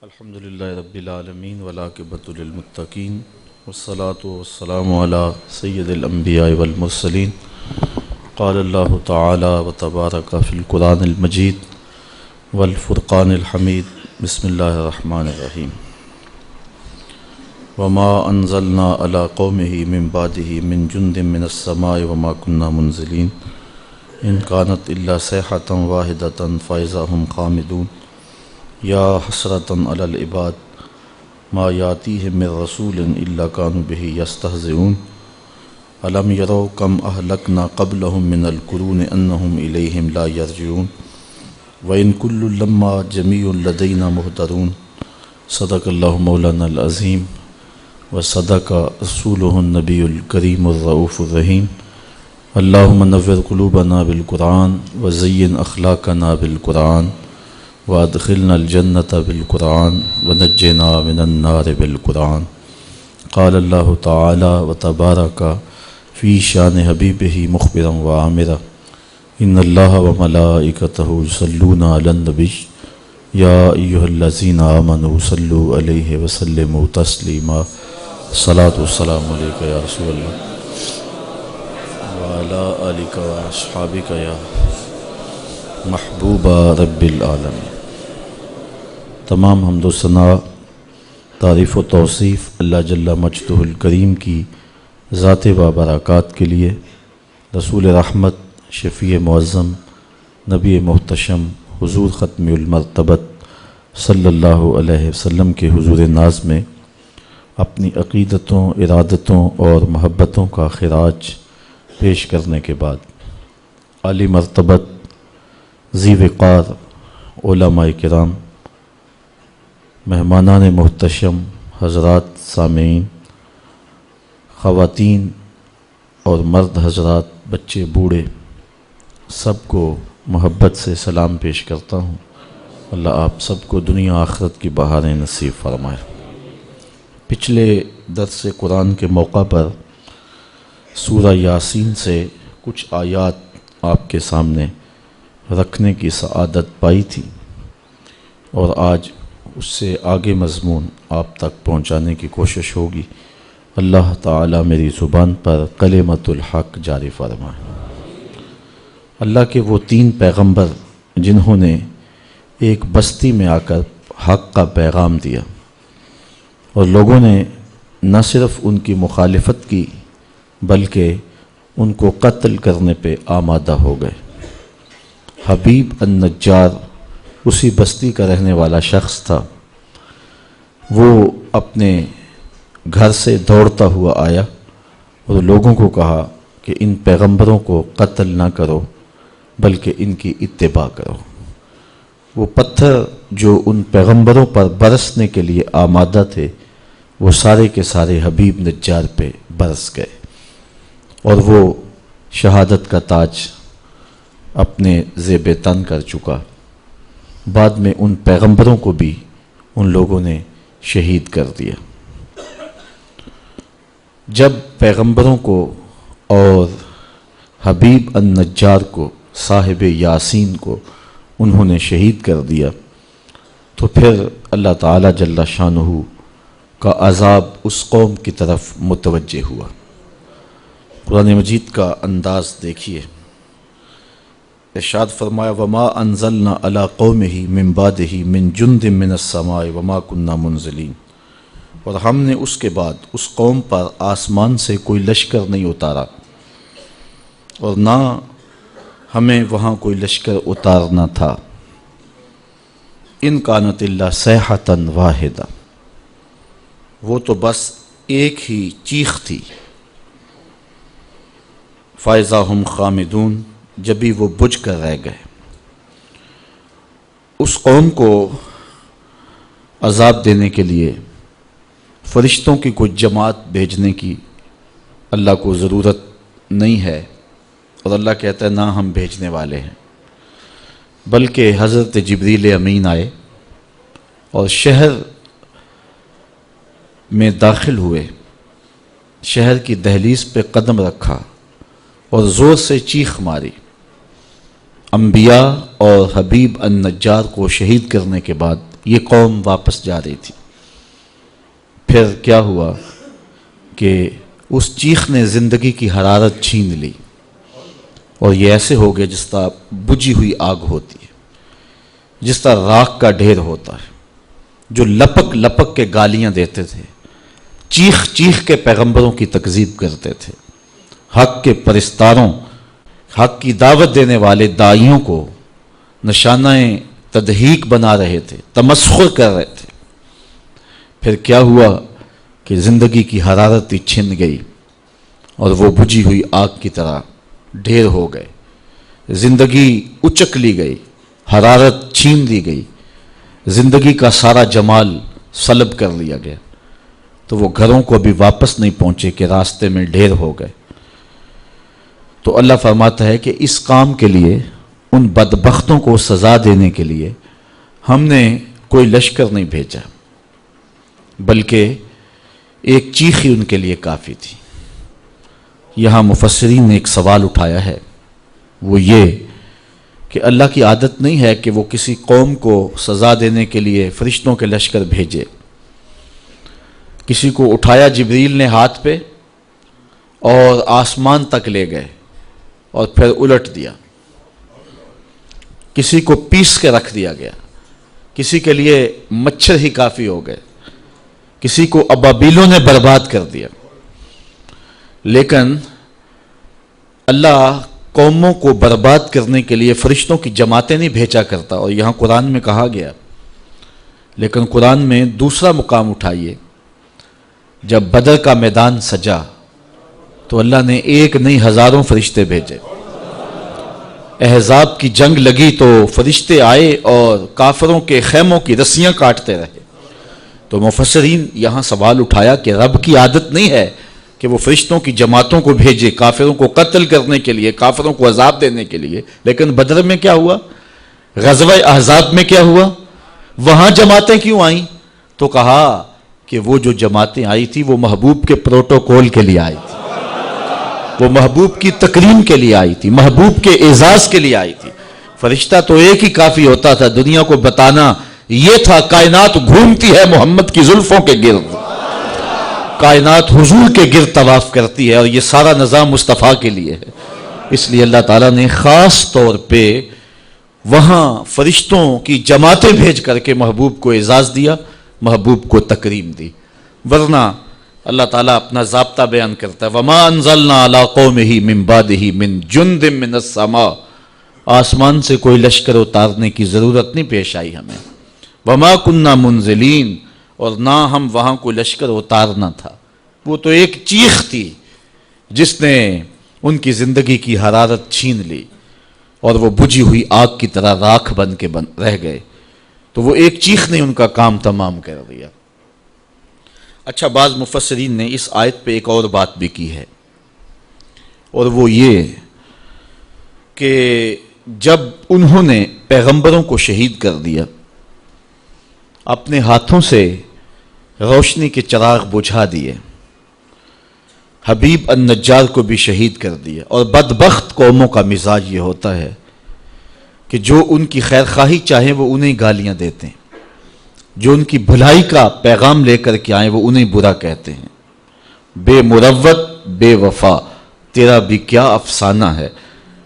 الحمد للہ رب العالمین والعاقبۃ للمتقین والصلاة والسلام علی سید الانبیاء والمرسلین قال اللہ تعالی وتبارک فی القرآن المجید والفرقان الحمید بسم اللہ الرحمن الرحیم وما انزلنا علی قومہ من بعدہ من جند من السماء وما كنا منزلین ان كانت الا صیحۃ واحدۃ فاذا هم خامدون یا حسرة علی العباد ما یاتیہم من رسول الا كانوا به یستہزئون الم یروا کم اہلکنا قبلہم من القرون انہم الیہم لا یرجعون وان کل لما جمیع لدینا محضرون صدق اللہ مولانا العظیم وصدق رسولہ النبی الکریم الرؤوف الرحیم اللہم نور قلوبنا بالقرآن وزین اخلاقنا بالقرآن وادخلنا الجنة بالقرآن ونجنا من النار بالقرآن قال اللہ تعالی وتبارک فی شان حبیبہ مخبرا وعامرا ان اللہ وملائکتہ یصلون علی النبی یا ایہا الذین آمنوا صلوا علیہ وسلموا تسلیما الصلاۃ والسلام علیک یا رسول اللہ وعلی آلک واصحابک یا محبوب رب العالمین۔ تمام حمد و ثنا، تعریف و توصیف اللہ جل مجدہ الکریم کی ذات و برکات کے لیے، رسول رحمت، شفیع معظم، نبی محتشم، حضور ختم المرتبت صلی اللہ علیہ وسلم کے حضور ناز میں اپنی عقیدتوں، ارادتوں اور محبتوں کا خراج پیش کرنے کے بعد عالی مرتبت، ذی وقار علماء کرام، مہمانان محتشم، حضرات سامعین، خواتین اور مرد حضرات، بچے بوڑھے، سب کو محبت سے سلام پیش کرتا ہوں۔ اللہ آپ سب کو دنیا آخرت کی بہاریں نصیب فرمائے۔ پچھلے درس قرآن کے موقع پر سورہ یاسین سے کچھ آیات آپ کے سامنے رکھنے کی سعادت پائی تھی، اور آج اس سے آگے مضمون آپ تک پہنچانے کی کوشش ہوگی۔ اللہ تعالیٰ میری زبان پر کلمۃ الحق جاری فرمائے۔ اللہ کے وہ تین پیغمبر جنہوں نے ایک بستی میں آ کر حق کا پیغام دیا، اور لوگوں نے نہ صرف ان کی مخالفت کی بلکہ ان کو قتل کرنے پہ آمادہ ہو گئے۔ حبیب النجار اسی بستی کا رہنے والا شخص تھا۔ وہ اپنے گھر سے دوڑتا ہوا آیا اور لوگوں کو کہا کہ ان پیغمبروں کو قتل نہ کرو بلکہ ان کی اتباع کرو۔ وہ پتھر جو ان پیغمبروں پر برسنے کے لیے آمادہ تھے، وہ سارے کے سارے حبیب نجار پہ برس گئے، اور وہ شہادت کا تاج اپنے زیب تن کر چکا۔ بعد میں ان پیغمبروں کو بھی ان لوگوں نے شہید کر دیا۔ جب پیغمبروں کو اور حبیب النجار کو، صاحب یاسین کو انہوں نے شہید کر دیا، تو پھر اللہ تعالی جل شانہ کا عذاب اس قوم کی طرف متوجہ ہوا۔ قرآن مجید کا انداز دیکھیے، ارشاد فرمایا وما انزلنا علی قومہ من بعدہ من جند من السماء وما كنا منزلین، اور ہم نے اس کے بعد اس قوم پر آسمان سے کوئی لشکر نہیں اتارا، اور نہ ہمیں وہاں کوئی لشکر اتارنا تھا۔ ان کانت الا صیحۃ واحدہ، وہ تو بس ایک ہی چیخ تھی۔ فاذا ہم خامدون، جبھی وہ بجھ کر رہ گئے۔ اس قوم کو عذاب دینے کے لیے فرشتوں کی کوئی جماعت بھیجنے کی اللہ کو ضرورت نہیں ہے، اور اللہ کہتا ہے نہ ہم بھیجنے والے ہیں، بلکہ حضرت جبریل امین آئے اور شہر میں داخل ہوئے، شہر کی دہلیز پہ قدم رکھا اور زور سے چیخ ماری۔ انبیاء اور حبیب النجار کو شہید کرنے کے بعد یہ قوم واپس جا رہی تھی۔ پھر کیا ہوا کہ اس چیخ نے زندگی کی حرارت چھین لی، اور یہ ایسے ہو گیا جس طرح بجھی ہوئی آگ ہوتی ہے، جس طرح راکھ کا ڈھیر ہوتا ہے، جو لپک لپک کے گالیاں دیتے تھے، چیخ چیخ کے پیغمبروں کی تکذیب کرتے تھے، حق کے پرستاروں، حق کی دعوت دینے والے داعیوں کو نشانہ تضحیک بنا رہے تھے، تمسخر کر رہے تھے۔ پھر کیا ہوا کہ زندگی کی حرارت ہی چھن گئی اور وہ بجھی ہوئی آگ کی طرح ڈھیر ہو گئے، زندگی اچک لی گئی، حرارت چھین لی گئی، زندگی کا سارا جمال سلب کر لیا گیا، تو وہ گھروں کو ابھی واپس نہیں پہنچے کہ راستے میں ڈھیر ہو گئے۔ تو اللہ فرماتا ہے کہ اس کام کے لیے، ان بدبختوں کو سزا دینے کے لیے ہم نے کوئی لشکر نہیں بھیجا، بلکہ ایک چیخ ہی ان کے لیے کافی تھی۔ یہاں مفسرین نے ایک سوال اٹھایا ہے، وہ یہ کہ اللہ کی عادت نہیں ہے کہ وہ کسی قوم کو سزا دینے کے لیے فرشتوں کے لشکر بھیجے۔ کسی کو اٹھایا جبریل نے ہاتھ پہ اور آسمان تک لے گئے اور پھر الٹ دیا، کسی کو پیس کے رکھ دیا گیا، کسی کے لیے مچھر ہی کافی ہو گئے، کسی کو ابابیلوں نے برباد کر دیا۔ لیکن اللہ قوموں کو برباد کرنے کے لیے فرشتوں کی جماعتیں نہیں بھیجا کرتا، اور یہاں قرآن میں کہا گیا۔ لیکن قرآن میں دوسرا مقام اٹھائیے، جب بدر کا میدان سجا تو اللہ نے ایک نہیں ہزاروں فرشتے بھیجے۔ احزاب کی جنگ لگی تو فرشتے آئے اور کافروں کے خیموں کی رسیاں کاٹتے رہے۔ تو مفسرین یہاں سوال اٹھایا کہ رب کی عادت نہیں ہے کہ وہ فرشتوں کی جماعتوں کو بھیجے کافروں کو قتل کرنے کے لیے، کافروں کو عذاب دینے کے لیے، لیکن بدر میں کیا ہوا؟ غزوہ احزاب میں کیا ہوا؟ وہاں جماعتیں کیوں آئیں؟ تو کہا کہ وہ جو جماعتیں آئی تھی وہ محبوب کے پروٹوکول کے لیے آئی تھی، وہ محبوب کی تکریم کے لیے آئی تھی، محبوب کے اعزاز کے لیے آئی تھی۔ فرشتہ تو ایک ہی کافی ہوتا تھا، دنیا کو بتانا یہ تھا کائنات گھومتی ہے محمد کی زلفوں کے گرد، کائنات حضور کے گرد طواف کرتی ہے، اور یہ سارا نظام مصطفیٰ کے لیے ہے۔ اس لیے اللہ تعالیٰ نے خاص طور پہ وہاں فرشتوں کی جماعتیں بھیج کر کے محبوب کو اعزاز دیا، محبوب کو تکریم دی۔ ورنہ اللہ تعالیٰ اپنا ضابطہ بیان کرتا ہے، وَمَا أَنزَلْنَا عَلَىٰ قَوْمِهِ مِن بَعْدِهِ مِن جُنْدٍ مِّنَ السَّمَاءِ، آسمان سے کوئی لشکر اتارنے کی ضرورت نہیں پیش آئی ہمیں۔ وَمَا كُنَّا مُنزِلِينَ، اور نہ ہم وہاں کوئی لشکر اتارنا تھا، وہ تو ایک چیخ تھی جس نے ان کی زندگی کی حرارت چھین لی، اور وہ بجھی ہوئی آگ کی طرح راکھ بن کے رہ گئے۔ تو وہ ایک چیخ نے ان کا کام تمام کر دیا۔ اچھا، بعض مفسرین نے اس آیت پہ ایک اور بات بھی کی ہے، اور وہ یہ کہ جب انہوں نے پیغمبروں کو شہید کر دیا، اپنے ہاتھوں سے روشنی کے چراغ بجھا دیے، حبیب النجار کو بھی شہید کر دیا، اور بدبخت قوموں کا مزاج یہ ہوتا ہے کہ جو ان کی خیر خواہی چاہیں وہ انہیں گالیاں دیتے ہیں، جو ان کی بھلائی کا پیغام لے کر کے آئیں وہ انہیں برا کہتے ہیں۔ بے مروت بے وفا تیرا بھی کیا افسانہ ہے،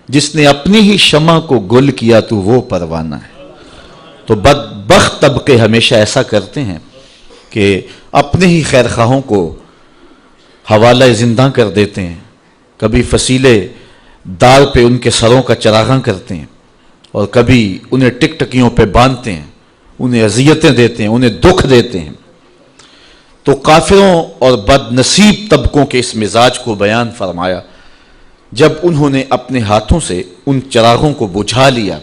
جس نے اپنی ہی شمع کو گل کیا تو وہ پروانہ ہے۔ تو بدبخت طبقے ہمیشہ ایسا کرتے ہیں کہ اپنے ہی خیر خواہوں کو حوالہ زندہ کر دیتے ہیں، کبھی فصیلے دار پہ ان کے سروں کا چراغاں کرتے ہیں، اور کبھی انہیں ٹک ٹکیوں پہ باندھتے ہیں، انہیں اذیتیں دیتے ہیں، انہیں دکھ دیتے ہیں۔ تو کافروں اور بد نصیب طبقوں کے اس مزاج کو بیان فرمایا۔ جب انہوں نے اپنے ہاتھوں سے ان چراغوں کو بجھا لیا،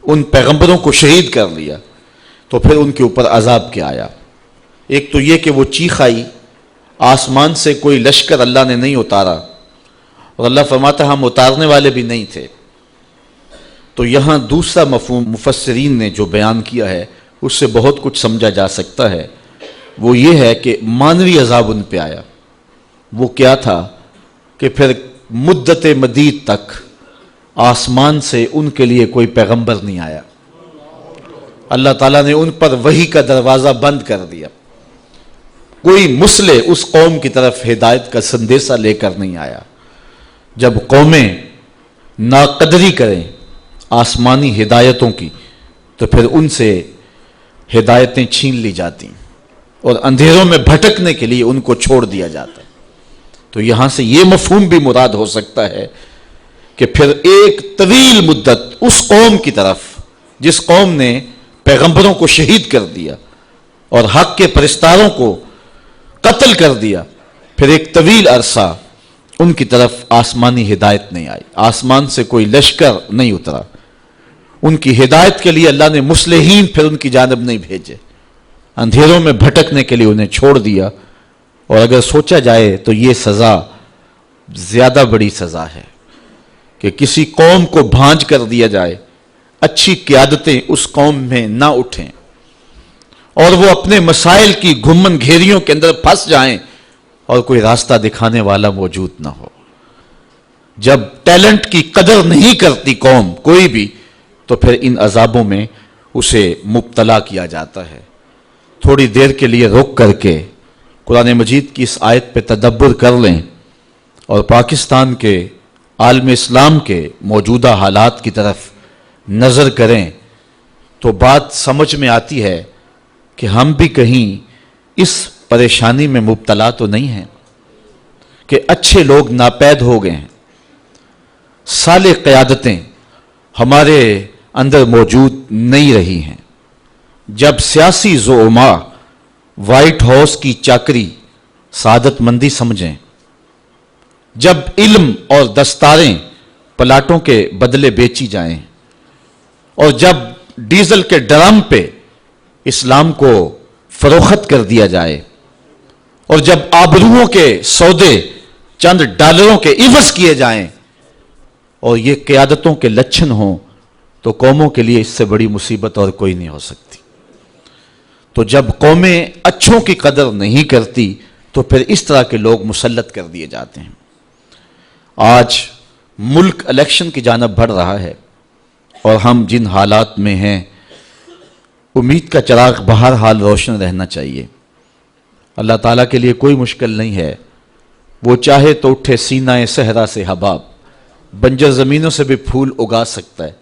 ان پیغمبروں کو شہید کر لیا، تو پھر ان کے اوپر عذاب کیا آیا۔ ایک تو یہ کہ وہ چیخ آئی، آسمان سے کوئی لشکر اللہ نے نہیں اتارا، اور اللہ فرماتا ہم اتارنے والے بھی نہیں تھے۔ تو یہاں دوسرا مفہوم مفسرین نے جو بیان کیا ہے اس سے بہت کچھ سمجھا جا سکتا ہے، وہ یہ ہے کہ مانوی عذاب ان پہ آیا۔ وہ کیا تھا کہ پھر مدت مدید تک آسمان سے ان کے لیے کوئی پیغمبر نہیں آیا، اللہ تعالیٰ نے ان پر وحی کا دروازہ بند کر دیا. کوئی مسلح اس قوم کی طرف ہدایت کا سندیسہ لے کر نہیں آیا. جب قومیں ناقدری کریں آسمانی ہدایتوں کی تو پھر ان سے ہدایتیں چھین لی جاتی اور اندھیروں میں بھٹکنے کے لیے ان کو چھوڑ دیا جاتا ہے. تو یہاں سے یہ مفہوم بھی مراد ہو سکتا ہے کہ پھر ایک طویل مدت اس قوم کی طرف جس قوم نے پیغمبروں کو شہید کر دیا اور حق کے پرستاروں کو قتل کر دیا، پھر ایک طویل عرصہ ان کی طرف آسمانی ہدایت نہیں آئی، آسمان سے کوئی لشکر نہیں اترا. ان کی ہدایت کے لیے اللہ نے مصلحین پھر ان کی جانب نہیں بھیجے، اندھیروں میں بھٹکنے کے لیے انہیں چھوڑ دیا. اور اگر سوچا جائے تو یہ سزا زیادہ بڑی سزا ہے کہ کسی قوم کو بھانج کر دیا جائے، اچھی قیادتیں اس قوم میں نہ اٹھیں اور وہ اپنے مسائل کی گھمن گھیریوں کے اندر پھنس جائیں اور کوئی راستہ دکھانے والا موجود نہ ہو. جب ٹیلنٹ کی قدر نہیں کرتی قوم کوئی بھی تو پھر ان عذابوں میں اسے مبتلا کیا جاتا ہے. تھوڑی دیر کے لیے رک کر کے قرآن مجید کی اس آیت پہ تدبر کر لیں اور پاکستان کے عالم اسلام کے موجودہ حالات کی طرف نظر کریں تو بات سمجھ میں آتی ہے کہ ہم بھی کہیں اس پریشانی میں مبتلا تو نہیں ہیں کہ اچھے لوگ ناپید ہو گئے ہیں، صالح قیادتیں ہمارے اندر موجود نہیں رہی ہیں. جب سیاسی زعماء وائٹ ہاؤس کی چاکری سعادت مندی سمجھیں، جب علم اور دستاریں پلاٹوں کے بدلے بیچی جائیں اور جب ڈیزل کے ڈرم پہ اسلام کو فروخت کر دیا جائے اور جب آبروؤں کے سودے چند ڈالروں کے عوض کیے جائیں اور یہ قیادتوں کے لچھن ہوں تو قوموں کے لیے اس سے بڑی مصیبت اور کوئی نہیں ہو سکتی. تو جب قومیں اچھوں کی قدر نہیں کرتی تو پھر اس طرح کے لوگ مسلط کر دیے جاتے ہیں. آج ملک الیکشن کی جانب بڑھ رہا ہے اور ہم جن حالات میں ہیں امید کا چراغ بہرحال روشن رہنا چاہیے. اللہ تعالیٰ کے لیے کوئی مشکل نہیں ہے، وہ چاہے تو اٹھے سینہ صحرا سے حباب، بنجر زمینوں سے بھی پھول اگا سکتا ہے،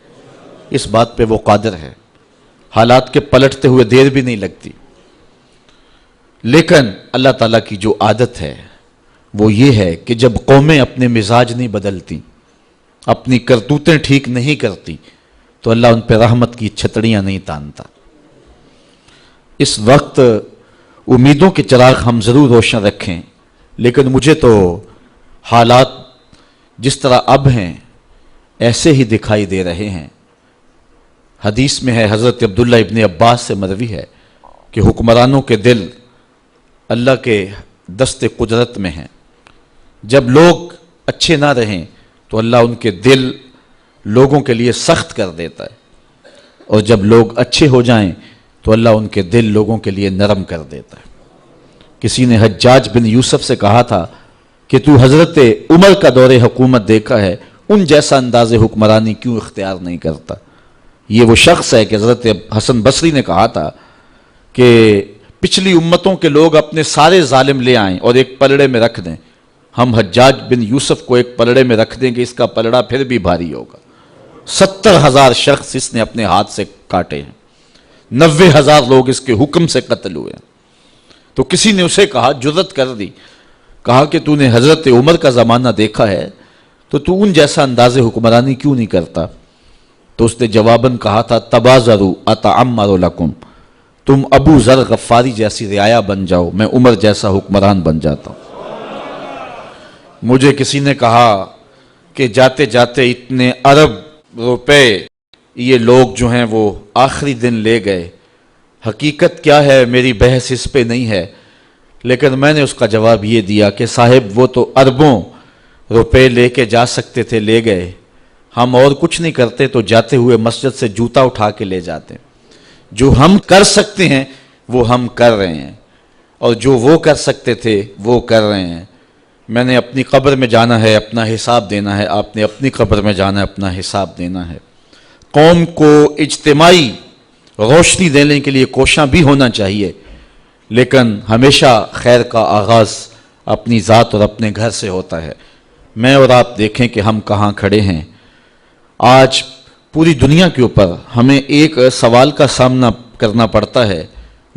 اس بات پہ وہ قادر ہے. حالات کے پلٹتے ہوئے دیر بھی نہیں لگتی. لیکن اللہ تعالیٰ کی جو عادت ہے وہ یہ ہے کہ جب قومیں اپنے مزاج نہیں بدلتی، اپنی کرتوتیں ٹھیک نہیں کرتی تو اللہ ان پہ رحمت کی چھتڑیاں نہیں تانتا. اس وقت امیدوں کے چراغ ہم ضرور روشن رکھیں، لیکن مجھے تو حالات جس طرح اب ہیں ایسے ہی دکھائی دے رہے ہیں. حدیث میں ہے، حضرت عبداللہ ابن عباس سے مروی ہے کہ حکمرانوں کے دل اللہ کے دست قدرت میں ہیں. جب لوگ اچھے نہ رہیں تو اللہ ان کے دل لوگوں کے لیے سخت کر دیتا ہے، اور جب لوگ اچھے ہو جائیں تو اللہ ان کے دل لوگوں کے لیے نرم کر دیتا ہے. کسی نے حجاج بن یوسف سے کہا تھا کہ تو حضرت عمر کا دور حکومت دیکھا ہے، ان جیسا انداز حکمرانی کیوں اختیار نہیں کرتا. یہ وہ شخص ہے کہ حضرت حسن بصری نے کہا تھا کہ پچھلی امتوں کے لوگ اپنے سارے ظالم لے آئیں اور ایک پلڑے میں رکھ دیں، ہم حجاج بن یوسف کو ایک پلڑے میں رکھ دیں گے، اس کا پلڑا پھر بھی بھاری ہوگا. 70,000 شخص اس نے اپنے ہاتھ سے کاٹے ہیں، 90,000 لوگ اس کے حکم سے قتل ہوئے ہیں. تو کسی نے اسے کہا، جرأت کر دی، کہا کہ تو نے حضرت عمر کا زمانہ دیکھا ہے تو ان جیسا انداز حکمرانی کیوں نہیں کرتا. تو اس نے جواباً کہا تھا، تبازروا اتعمر لکم، تم ابو ذر غفاری جیسی رعایا بن جاؤ، میں عمر جیسا حکمران بن جاتا ہوں. مجھے کسی نے کہا کہ جاتے جاتے اتنے ارب روپے یہ لوگ جو ہیں وہ آخری دن لے گئے، حقیقت کیا ہے میری بحث اس پہ نہیں ہے، لیکن میں نے اس کا جواب یہ دیا کہ صاحب وہ تو اربوں روپے لے کے جا سکتے تھے، لے گئے. ہم اور کچھ نہیں کرتے تو جاتے ہوئے مسجد سے جوتا اٹھا کے لے جاتے. جو ہم کر سکتے ہیں وہ ہم کر رہے ہیں، اور جو وہ کر سکتے تھے وہ کر رہے ہیں. میں نے اپنی قبر میں جانا ہے، اپنا حساب دینا ہے، آپ نے اپنی قبر میں جانا ہے، اپنا حساب دینا ہے. قوم کو اجتماعی روشنی دینے کے لیے کوشاں بھی ہونا چاہیے، لیکن ہمیشہ خیر کا آغاز اپنی ذات اور اپنے گھر سے ہوتا ہے۔ میں اور آپ دیکھیں کہ ہم کہاں کھڑے ہیں۔ آج پوری دنیا کے اوپر ہمیں ایک سوال کا سامنا کرنا پڑتا ہے۔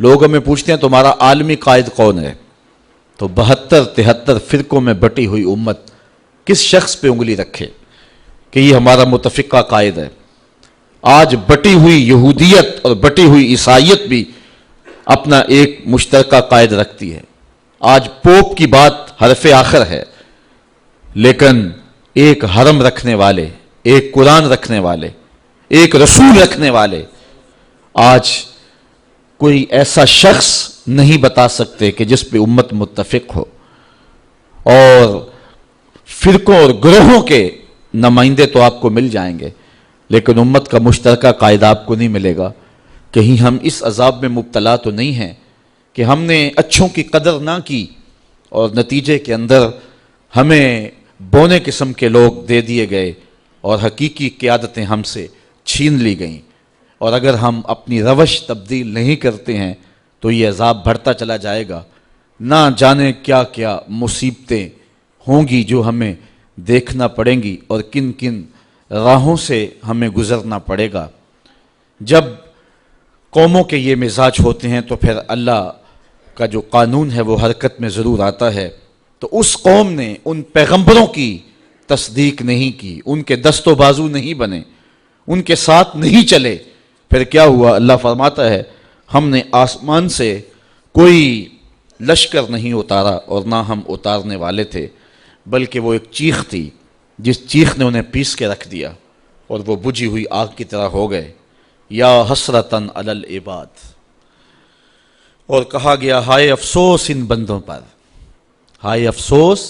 لوگ ہمیں پوچھتے ہیں تمہارا عالمی قائد کون ہے؟ تو 72-73 فرقوں میں بٹی ہوئی امت کس شخص پہ انگلی رکھے کہ یہ ہمارا متفقہ قائد ہے؟ آج بٹی ہوئی یہودیت اور بٹی ہوئی عیسائیت بھی اپنا ایک مشترکہ قائد رکھتی ہے۔ آج پوپ کی بات حرف آخر ہے، لیکن ایک حرم رکھنے والے، ایک قرآن رکھنے والے، ایک رسول رکھنے والے آج کوئی ایسا شخص نہیں بتا سکتے کہ جس پہ امت متفق ہو۔ اور فرقوں اور گروہوں کے نمائندے تو آپ کو مل جائیں گے، لیکن امت کا مشترکہ قائد آپ کو نہیں ملے گا۔ کہیں ہم اس عذاب میں مبتلا تو نہیں ہیں کہ ہم نے اچھوں کی قدر نہ کی اور نتیجے کے اندر ہمیں بونے قسم کے لوگ دے دیے گئے اور حقیقی قیادتیں ہم سے چھین لی گئیں۔ اور اگر ہم اپنی روش تبدیل نہیں کرتے ہیں تو یہ عذاب بڑھتا چلا جائے گا۔ نہ جانے کیا کیا مصیبتیں ہوں گی جو ہمیں دیکھنا پڑیں گی اور کن کن راہوں سے ہمیں گزرنا پڑے گا۔ جب قوموں کے یہ مزاج ہوتے ہیں تو پھر اللہ کا جو قانون ہے وہ حرکت میں ضرور آتا ہے۔ تو اس قوم نے ان پیغمبروں کی تصدیق نہیں کی، ان کے دست و بازو نہیں بنے، ان کے ساتھ نہیں چلے۔ پھر کیا ہوا؟ اللہ فرماتا ہے ہم نے آسمان سے کوئی لشکر نہیں اتارا اور نہ ہم اتارنے والے تھے، بلکہ وہ ایک چیخ تھی جس چیخ نے انہیں پیس کے رکھ دیا اور وہ بجھی ہوئی آگ کی طرح ہو گئے۔ یا حسرتاً علی العباد، اور کہا گیا ہائے افسوس ان بندوں پر، ہائے افسوس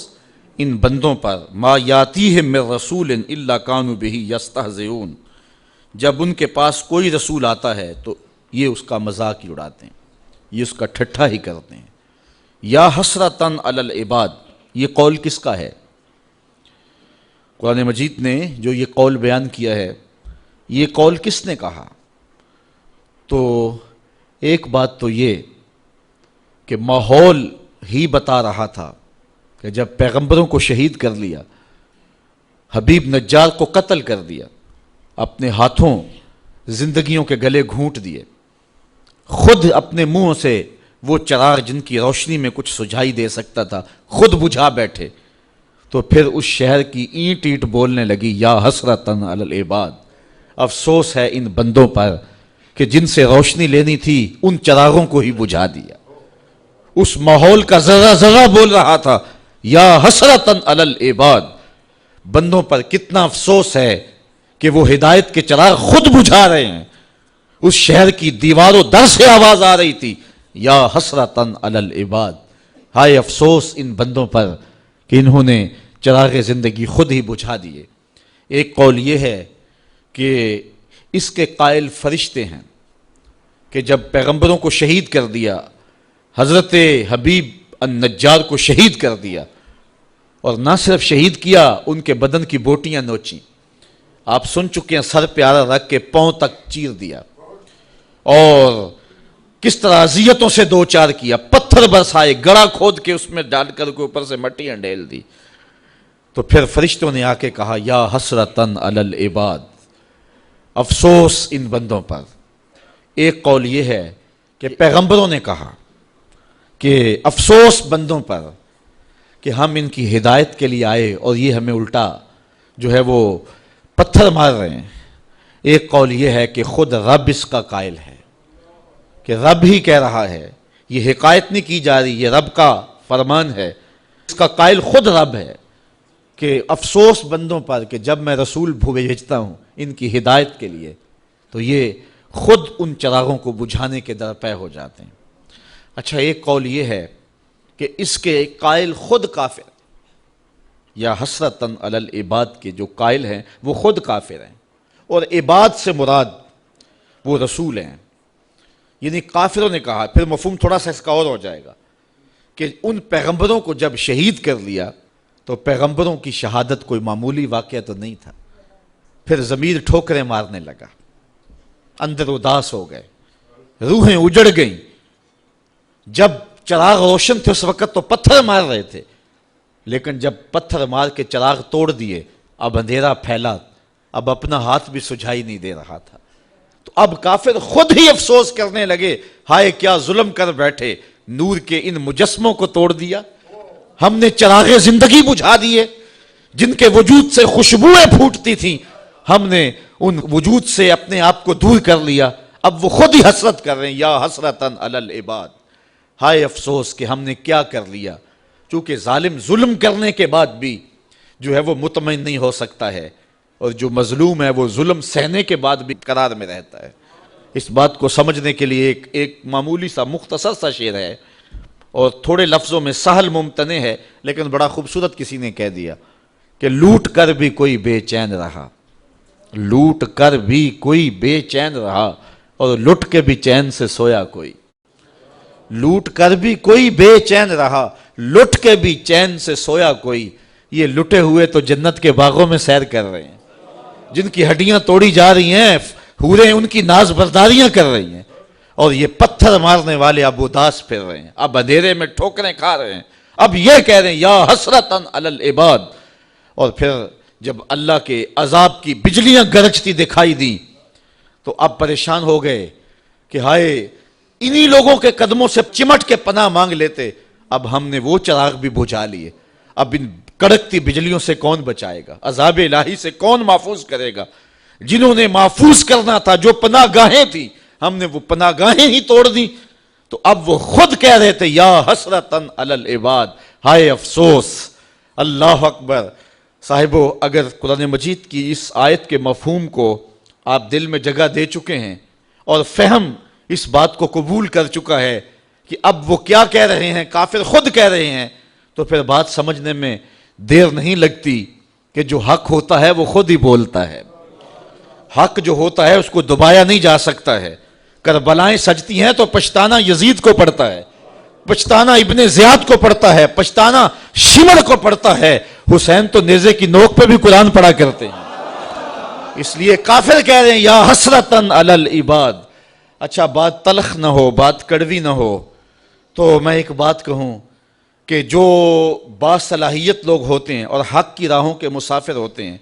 ان بندوں پر، ما یاتیہم من رسول الا کانوا بہ یستہزئون، جب ان کے پاس کوئی رسول آتا ہے تو یہ اس کا مذاق ہی اڑاتے ہیں، یہ اس کا ٹھٹھا ہی کرتے ہیں۔ یا حسرتاً علی العباد، یہ قول کس کا ہے؟ قرآن مجید نے جو یہ قول بیان کیا ہے، یہ قول کس نے کہا؟ تو ایک بات تو یہ کہ ماحول ہی بتا رہا تھا کہ جب پیغمبروں کو شہید کر لیا، حبیب نجار کو قتل کر دیا، اپنے ہاتھوں زندگیوں کے گلے گھونٹ دیے، خود اپنے منہ سے وہ چراغ جن کی روشنی میں کچھ سجھائی دے سکتا تھا خود بجھا بیٹھے، تو پھر اس شہر کی اینٹ اینٹ بولنے لگی یا حسرتاً علی العباد، افسوس ہے ان بندوں پر کہ جن سے روشنی لینی تھی ان چراغوں کو ہی بجھا دیا۔ اس ماحول کا ذرہ ذرہ بول رہا تھا یا حسرتاً علی العباد، بندوں پر کتنا افسوس ہے کہ وہ ہدایت کے چراغ خود بجھا رہے ہیں۔ اس شہر کی دیوار و در سے آواز آ رہی تھی یا حسرتاً علی العباد، ہائے افسوس ان بندوں پر کہ انہوں نے چراغ زندگی خود ہی بجھا دیے۔ ایک قول یہ ہے کہ اس کے قائل فرشتے ہیں کہ جب پیغمبروں کو شہید کر دیا، حضرت حبیب النجار کو شہید کر دیا، اور نہ صرف شہید کیا، ان کے بدن کی بوٹیاں نوچیں، آپ سن چکے ہیں، سر پہ آرا رکھ کے پاؤں تک چیر دیا، اور کس طرح اذیتوں سے دو چار کیا، پتھر برسائے، گڑھا کھود کے اس میں ڈال کر کے اوپر سے مٹیاں ڈھیل دی۔ تو پھر فرشتوں نے آ کے کہا یا حسرتاً علی العباد، افسوس ان بندوں پر۔ ایک قول یہ ہے کہ پیغمبروں نے کہا کہ افسوس بندوں پر کہ ہم ان کی ہدایت کے لیے آئے اور یہ ہمیں الٹا جو ہے وہ پتھر مار رہے ہیں۔ ایک قول یہ ہے کہ خود رب اس کا قائل ہے، کہ رب ہی کہہ رہا ہے، یہ حکایت نہیں کی جا رہی، یہ رب کا فرمان ہے، اس کا قائل خود رب ہے کہ افسوس بندوں پر کہ جب میں رسول بھیجتا ہوں ان کی ہدایت کے لیے تو یہ خود ان چراغوں کو بجھانے کے درپے ہو جاتے ہیں۔ اچھا، ایک قول یہ ہے کہ اس کے قائل خود کافر، یا حسرتاً علی العباد کے جو قائل ہیں وہ خود کافر ہیں، اور عباد سے مراد وہ رسول ہیں، یعنی کافروں نے کہا۔ پھر مفہوم تھوڑا سا اس کا اور ہو جائے گا کہ ان پیغمبروں کو جب شہید کر لیا تو پیغمبروں کی شہادت کوئی معمولی واقعہ تو نہیں تھا۔ پھر ضمیر ٹھوکریں مارنے لگا، اندر اداس ہو گئے روحیں اجڑ گئیں. جب چراغ روشن تھے اس وقت تو پتھر مار رہے تھے، لیکن جب پتھر مار کے چراغ توڑ دیے اب اندھیرا پھیلا، اب اپنا ہاتھ بھی سجھائی نہیں دے رہا تھا. تو اب کافر خود ہی افسوس کرنے لگے، ہائے کیا ظلم کر بیٹھے، نور کے ان مجسموں کو توڑ دیا، ہم نے چراغ زندگی بجھا دیے، جن کے وجود سے خوشبوئیں پھوٹتی تھیں ہم نے ان وجود سے اپنے آپ کو دور کر لیا. اب وہ خود ہی حسرت کر رہے ہیں، یا حسرتن علی العباد، ہائے افسوس کہ ہم نے کیا کر لیا. چونکہ ظالم ظلم کرنے کے بعد بھی جو ہے وہ مطمئن نہیں ہو سکتا ہے، اور جو مظلوم ہے وہ ظلم سہنے کے بعد بھی قرار میں رہتا ہے. اس بات کو سمجھنے کے لیے ایک معمولی سا مختصر سا شعر ہے، اور تھوڑے لفظوں میں سہل ممتنع ہے لیکن بڑا خوبصورت کسی نے کہہ دیا کہ لوٹ کر بھی کوئی بے چین رہا، لوٹ کر بھی کوئی بے چین رہا، اور لٹ کے بھی چین سے سویا کوئی. لوٹ کر بھی کوئی بے چین رہا، لٹ کے بھی چین سے سویا کوئی. یہ لٹے ہوئے تو جنت کے باغوں میں سیر کر رہے ہیں، جن کی ہڈیاں توڑی جا رہی ہیں حوریں ان کی ناز برداریاں کر رہی ہیں، اور یہ پتھر مارنے والے اب اداس پھر رہے ہیں، اب اندھیرے میں ٹھوکریں کھا رہے ہیں، اب یہ کہہ رہے ہیں یا حسرتن علی العباد. اور پھر جب اللہ کے عذاب کی بجلیاں گرجتی دکھائی دی تو اب پریشان ہو گئے کہ ہائے انہی لوگوں کے قدموں سے چمٹ کے پناہ مانگ لیتے، اب ہم نے وہ چراغ بھی بجھا لیے، اب ان کڑکتی بجلیوں سے کون بچائے گا، عذاب الہی سے کون محفوظ کرے گا. جنہوں نے محفوظ کرنا تھا، جو پناہ گاہیں تھی، ہم نے وہ پناہ گاہیں ہی توڑ دی. تو اب وہ خود کہہ رہے تھے یا حسرتن علی العباد، ہائے افسوس. اللہ اکبر. صاحبو، اگر قرآن مجید کی اس آیت کے مفہوم کو آپ دل میں جگہ دے چکے ہیں اور فہم اس بات کو قبول کر چکا ہے کہ اب وہ کیا کہہ رہے ہیں، کافر خود کہہ رہے ہیں، تو پھر بات سمجھنے میں دیر نہیں لگتی کہ جو حق ہوتا ہے وہ خود ہی بولتا ہے. حق جو ہوتا ہے اس کو دبایا نہیں جا سکتا ہے. کربلائیں سجتی ہیں تو پچھتانا یزید کو پڑتا ہے، پچھتانا ابن زیاد کو پڑتا ہے، پچھتانا شمر کو پڑتا ہے. حسین تو نیزے کی نوک پہ بھی قرآن پڑھا کرتے ہیں. اس لیے کافر کہہ رہے ہیں یا حسرتن علی العباد. اچھا، بات تلخ نہ ہو، بات کڑوی نہ ہو تو میں ایک بات کہوں کہ جو باصلاحیت لوگ ہوتے ہیں اور حق کی راہوں کے مسافر ہوتے ہیں،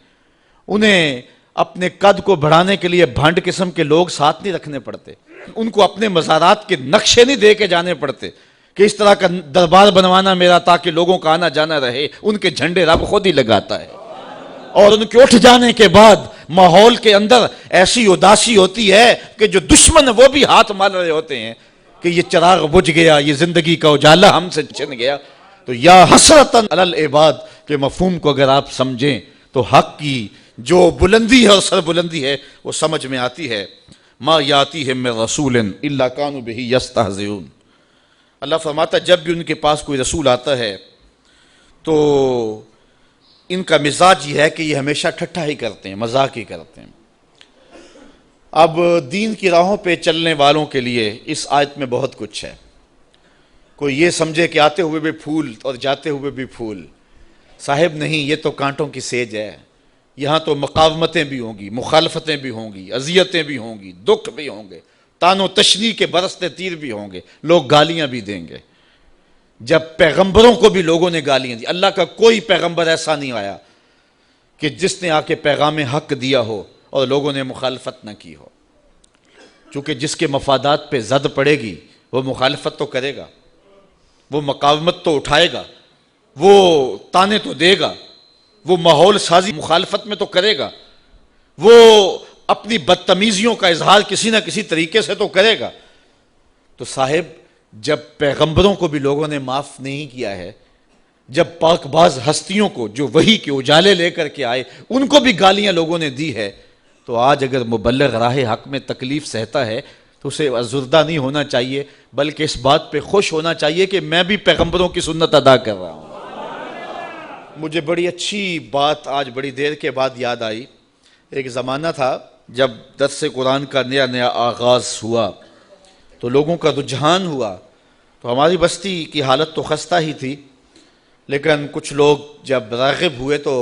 انہیں اپنے قد کو بڑھانے کے لیے بھنڈ قسم کے لوگ ساتھ نہیں رکھنے پڑتے، ان کو اپنے مزارات کے نقشے نہیں دے کے جانے پڑتے کہ اس طرح کا دربار بنوانا میرا تاکہ لوگوں کا آنا جانا رہے. ان کے جھنڈے رب خود ہی لگاتا ہے، اور ان کے اٹھ جانے کے بعد ماحول کے اندر ایسی اداسی ہوتی ہے کہ جو دشمن وہ بھی ہاتھ مال رہے ہوتے ہیں کہ یہ چراغ بجھ گیا، یہ زندگی کا اجالا ہم سے چھن گیا. تو یا حسرتن علی العباد کے مفہوم کو اگر آپ سمجھیں تو حق کی جو بلندی ہے اور سر بلندی ہے وہ سمجھ میں آتی ہے. ما یاتیہم من رسول الا کانوا بہ یستہزئون. اللہ فرماتا ہے جب بھی ان کے پاس کوئی رسول آتا ہے تو ان کا مزاج یہ ہے کہ یہ ہمیشہ ٹھٹھا ہی کرتے ہیں، مذاق ہی کرتے ہیں. اب دین کی راہوں پہ چلنے والوں کے لیے اس آیت میں بہت کچھ ہے. کوئی یہ سمجھے کہ آتے ہوئے بھی پھول اور جاتے ہوئے بھی پھول. صاحب نہیں، یہ تو کانٹوں کی سیج ہے. یہاں تو مقاومتیں بھی ہوں گی، مخالفتیں بھی ہوں گی، اذیتیں بھی ہوں گی، دکھ بھی ہوں گے، تان و تشنیع کے برستے تیر بھی ہوں گے، لوگ گالیاں بھی دیں گے. جب پیغمبروں کو بھی لوگوں نے گالیاں دی، اللہ کا کوئی پیغمبر ایسا نہیں آیا کہ جس نے آ کے پیغام حق دیا ہو اور لوگوں نے مخالفت نہ کی ہو. چونکہ جس کے مفادات پہ زد پڑے گی وہ مخالفت تو کرے گا، وہ مقاومت تو اٹھائے گا، وہ تانے تو دے گا، وہ ماحول سازی مخالفت میں تو کرے گا، وہ اپنی بدتمیزیوں کا اظہار کسی نہ کسی طریقے سے تو کرے گا. تو صاحب جب پیغمبروں کو بھی لوگوں نے معاف نہیں کیا ہے، جب پاک باز ہستیوں کو جو وحی کے اجالے لے کر کے آئے ان کو بھی گالیاں لوگوں نے دی ہے، تو آج اگر مبلغ راہ حق میں تکلیف سہتا ہے تو اسے ازردہ نہیں ہونا چاہیے، بلکہ اس بات پہ خوش ہونا چاہیے کہ میں بھی پیغمبروں کی سنت ادا کر رہا ہوں. مجھے بڑی اچھی بات آج بڑی دیر کے بعد یاد آئی. ایک زمانہ تھا جب درس قرآن کا نیا نیا آغاز ہوا تو لوگوں کا رجحان ہوا، تو ہماری بستی کی حالت تو خستہ ہی تھی، لیکن کچھ لوگ جب راغب ہوئے تو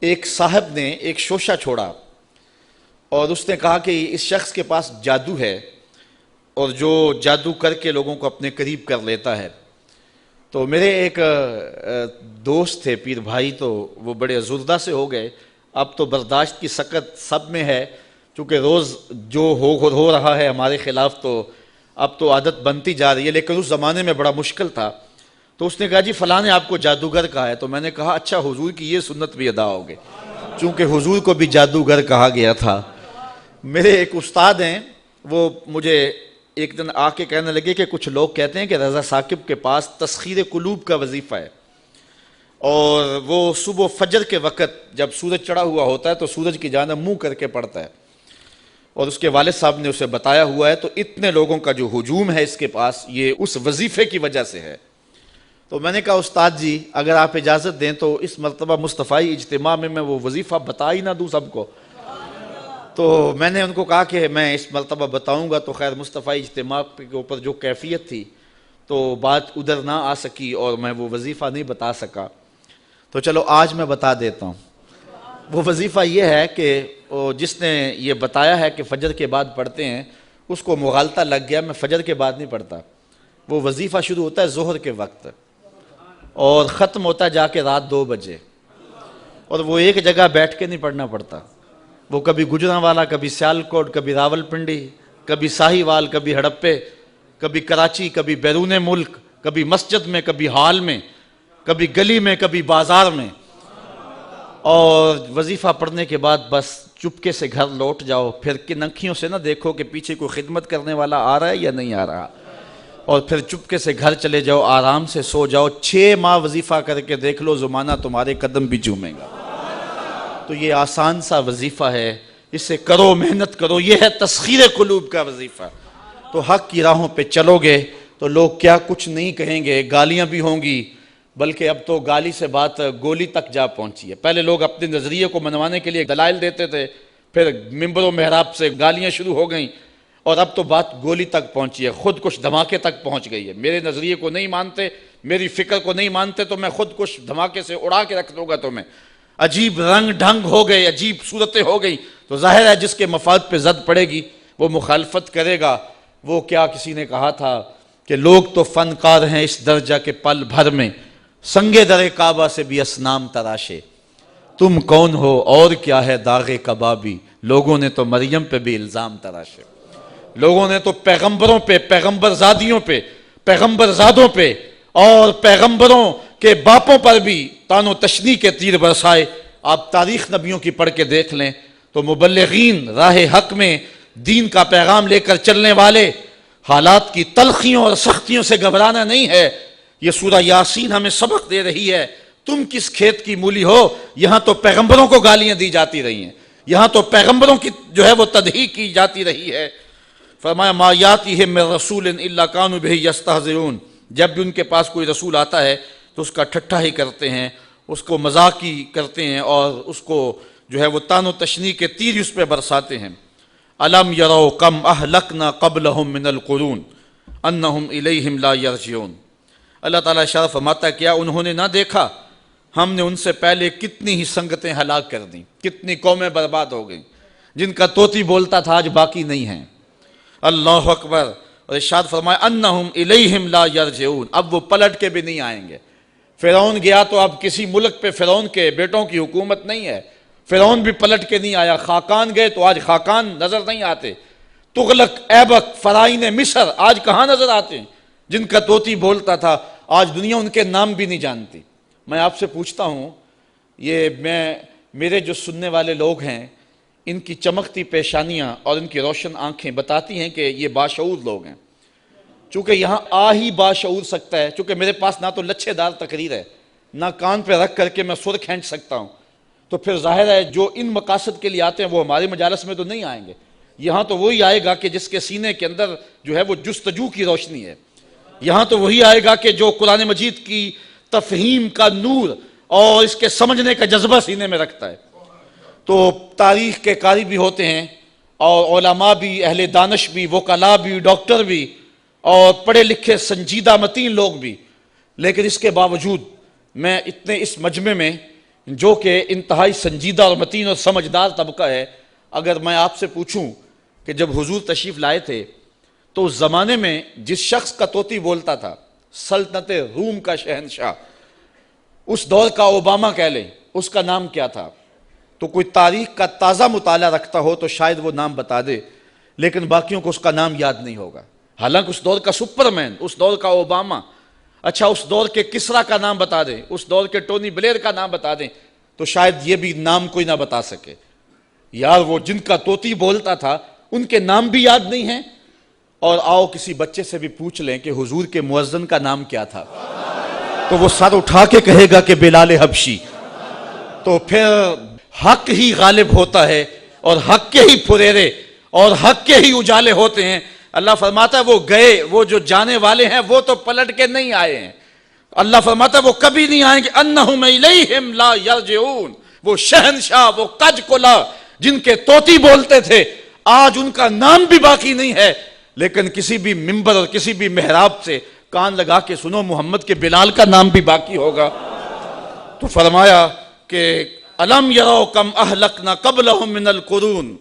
ایک صاحب نے ایک شوشہ چھوڑا اور اس نے کہا کہ اس شخص کے پاس جادو ہے اور جو جادو کر کے لوگوں کو اپنے قریب کر لیتا ہے. تو میرے ایک دوست تھے پیر بھائی، تو وہ بڑے ازردہ سے ہو گئے. اب تو برداشت کی سکت سب میں ہے، چونکہ روز جو ہو رہا ہے ہمارے خلاف، تو اب تو عادت بنتی جا رہی ہے، لیکن اس زمانے میں بڑا مشکل تھا. تو اس نے کہا جی فلاں نے آپ کو جادوگر کہا ہے. تو میں نے کہا اچھا، حضور کی یہ سنت بھی ادا ہو گئی، چونکہ حضور کو بھی جادوگر کہا گیا تھا. میرے ایک استاد ہیں، وہ مجھے ایک دن آ کے کہنے لگے کہ کچھ لوگ کہتے ہیں کہ رضا ثاقب کے پاس تسخیر قلوب کا وظیفہ ہے، اور وہ صبح فجر کے وقت جب سورج چڑھا ہوا ہوتا ہے تو سورج کی جانب منہ کر کے پڑھتا ہے، اور اس کے والد صاحب نے اسے بتایا ہوا ہے. تو اتنے لوگوں کا جو ہجوم ہے اس کے پاس، یہ اس وظیفے کی وجہ سے ہے. تو میں نے کہا استاد جی اگر آپ اجازت دیں تو اس مرتبہ مصطفی اجتماع میں وہ وظیفہ بتا ہی نہ دوں سب کو. تو میں نے ان کو کہا کہ میں اس مرتبہ بتاؤں گا. تو خیر مصطفی اجتماع کے اوپر جو کیفیت تھی تو بات ادھر نہ آ سکی اور میں وہ وظیفہ نہیں بتا سکا. تو چلو آج میں بتا دیتا ہوں. وہ وظیفہ یہ ہے کہ جس نے یہ بتایا ہے کہ فجر کے بعد پڑھتے ہیں، اس کو مغالطہ لگ گیا، میں فجر کے بعد نہیں پڑھتا. وہ وظیفہ شروع ہوتا ہے ظہر کے وقت اور ختم ہوتا ہے جا کے رات 2 بجے، اور وہ ایک جگہ بیٹھ کے نہیں پڑھنا پڑتا. وہ کبھی گجرانوالا، کبھی سیالکوٹ، کبھی راول پنڈی، کبھی ساہیوال، کبھی ہڑپے، کبھی کراچی، کبھی بیرون ملک، کبھی مسجد میں، کبھی ہال میں، کبھی گلی میں، کبھی بازار میں. اور وظیفہ پڑھنے کے بعد بس چپکے سے گھر لوٹ جاؤ. پھر کن انکھیوں سے نہ دیکھو کہ پیچھے کوئی خدمت کرنے والا آ رہا ہے یا نہیں آ رہا، اور پھر چپکے سے گھر چلے جاؤ، آرام سے سو جاؤ. 6 ماہ وظیفہ کر کے دیکھ لو، زمانہ تمہارے قدم بھی چومے گا. تو یہ آسان سا وظیفہ ہے، اس سے کرو، محنت کرو. یہ ہے تسخیر قلوب کا وظیفہ. تو حق کی راہوں پہ چلو گے تو لوگ کیا کچھ نہیں کہیں گے، گالیاں بھی ہوں گی، بلکہ اب تو گالی سے بات گولی تک جا پہنچی ہے. پہلے لوگ اپنے نظریے کو منوانے کے لیے دلائل دیتے تھے، پھر ممبر و محراب سے گالیاں شروع ہو گئیں، اور اب تو بات گولی تک پہنچی ہے، خود کش دھماکے تک پہنچ گئی ہے. میرے نظریے کو نہیں مانتے، میری فکر کو نہیں مانتے، تو میں خود کش دھماکے سے اڑا کے رکھ دوں گا تمہیں. عجیب رنگ ڈھنگ ہو گئے، عجیب صورتیں ہو گئی. تو ظاہر ہے جس کے مفاد پہ زد پڑے گی وہ مخالفت کرے گا. وہ کیا کسی نے کہا تھا کہ لوگ تو فنکار ہیں اس درجہ کے پل بھر میں، سنگے در کعبہ سے بھی اسنام تراشے. تم کون ہو اور کیا ہے داغ کبابی، لوگوں نے تو مریم پہ بھی الزام تراشے. لوگوں نے تو پیغمبروں پہ، پیغمبر زادیوں پہ، پیغمبر زادوں پہ اور پیغمبروں کے باپوں پر بھی تان و تشنیع کے تیر برسائے. آپ تاریخ نبیوں کی پڑھ کے دیکھ لیں تو مبلغین راہ حق میں دین کا پیغام لے کر چلنے والے، حالات کی تلخیوں اور سختیوں سے گھبرانا نہیں ہے. یہ سورہ یاسین ہمیں سبق دے رہی ہے. تم کس کھیت کی مولی ہو، یہاں تو پیغمبروں کو گالیاں دی جاتی رہی ہیں، یہاں تو پیغمبروں کی جو ہے وہ تدحیق کی جاتی رہی ہے. فرمایا ما یاتیہم من رسول الا کانوا بہ یستہزئون. جب بھی ان کے پاس کوئی رسول آتا ہے تو اس کا ٹھٹھا ہی کرتے ہیں، اس کو مذاق ہی کرتے ہیں، اور اس کو جو ہے وہ تان و تشنیع کے تیر اس پہ برساتے ہیں. الم یروا کم اہلکنا قبلہم من القرون انہم الیہم لا یرجعون. اللہ تعالیٰ ارشاد فرماتا ہے کیا انہوں نے نہ دیکھا ہم نے ان سے پہلے کتنی ہی سنگتیں ہلاک کر دیں، کتنی قومیں برباد ہو گئیں، جن کا طوطی بولتا تھا آج باقی نہیں ہیں. اللہ اکبر. اور ارشاد فرمایا انہم الیہم لا یرجعون، اب وہ پلٹ کے بھی نہیں آئیں گے. فرعون گیا تو اب کسی ملک پہ فرعون کے بیٹوں کی حکومت نہیں ہے، فرعون بھی پلٹ کے نہیں آیا. خاقان گئے تو آج خاقان نظر نہیں آتے. تغلق، ایبک، فرعون مصر آج کہاں نظر آتے ہیں؟ جن کا طوطی بولتا تھا آج دنیا ان کے نام بھی نہیں جانتی. میں آپ سے پوچھتا ہوں، یہ میرے جو سننے والے لوگ ہیں، ان کی چمکتی پیشانیاں اور ان کی روشن آنکھیں بتاتی ہیں کہ یہ باشعور لوگ ہیں. چونکہ یہاں آ ہی باشعور سکتا ہے، چونکہ میرے پاس نہ تو لچھے دار تقریر ہے، نہ کان پہ رکھ کر کے میں سر کھینچ سکتا ہوں. تو پھر ظاہر ہے جو ان مقاصد کے لیے آتے ہیں وہ ہمارے مجالس میں تو نہیں آئیں گے. یہاں تو وہی آئے گا کہ جس کے سینے کے اندر جو ہے وہ جستجو کی روشنی ہے. یہاں تو وہی آئے گا کہ جو قرآن مجید کی تفہیم کا نور اور اس کے سمجھنے کا جذبہ سینے میں رکھتا ہے. تو تاریخ کے قاری بھی ہوتے ہیں، اور علماء بھی، اہل دانش بھی، وکلاء بھی، ڈاکٹر بھی، اور پڑھے لکھے سنجیدہ متین لوگ بھی. لیکن اس کے باوجود میں اتنے اس مجمع میں جو کہ انتہائی سنجیدہ اور متین اور سمجھدار طبقہ ہے، اگر میں آپ سے پوچھوں کہ جب حضور تشریف لائے تھے تو اس زمانے میں جس شخص کا طوطی بولتا تھا، سلطنت روم کا شہنشاہ، اس دور کا اوباما کہہ لیں، اس کا نام کیا تھا؟ تو کوئی تاریخ کا تازہ مطالعہ رکھتا ہو تو شاید وہ نام بتا دے، لیکن باقیوں کو اس کا نام یاد نہیں ہوگا۔ حالانکہ اس دور کا سپرمین، اس دور کا اوباما، اچھا اس دور کے کسرا کا نام بتا دیں، اس دور کے ٹونی بلیر کا نام بتا دیں، تو شاید یہ بھی نام کوئی نہ بتا سکے۔ یار وہ جن کا طوطی بولتا تھا ان کے نام بھی یاد نہیں ہیں۔ اور آؤ کسی بچے سے بھی پوچھ لیں کہ حضور کے مؤذن کا نام کیا تھا، تو وہ سر اٹھا کے کہے گا کہ بلال حبشی۔ تو پھر حق ہی غالب ہوتا ہے، اور حق کے ہی پھریرے اور حق کے ہی اجالے ہوتے ہیں۔ اللہ فرماتا ہے وہ گئے، وہ جو جانے والے ہیں وہ تو پلٹ کے نہیں آئے ہیں۔ اللہ فرماتا ہے وہ کبھی نہیں آئیں گے، انہم الیہم لا یرجعون۔ وہ شہنشاہ، وہ کج کلا جن کے طوطی بولتے تھے، آج ان کا نام بھی باقی نہیں ہے، لیکن کسی بھی منبر اور کسی بھی محراب سے کان لگا کے سنو محمد کے بلال کا نام بھی باقی ہوگا۔ تو فرمایا کہ الم یروا کم اہلکنا قبلہم من القرون،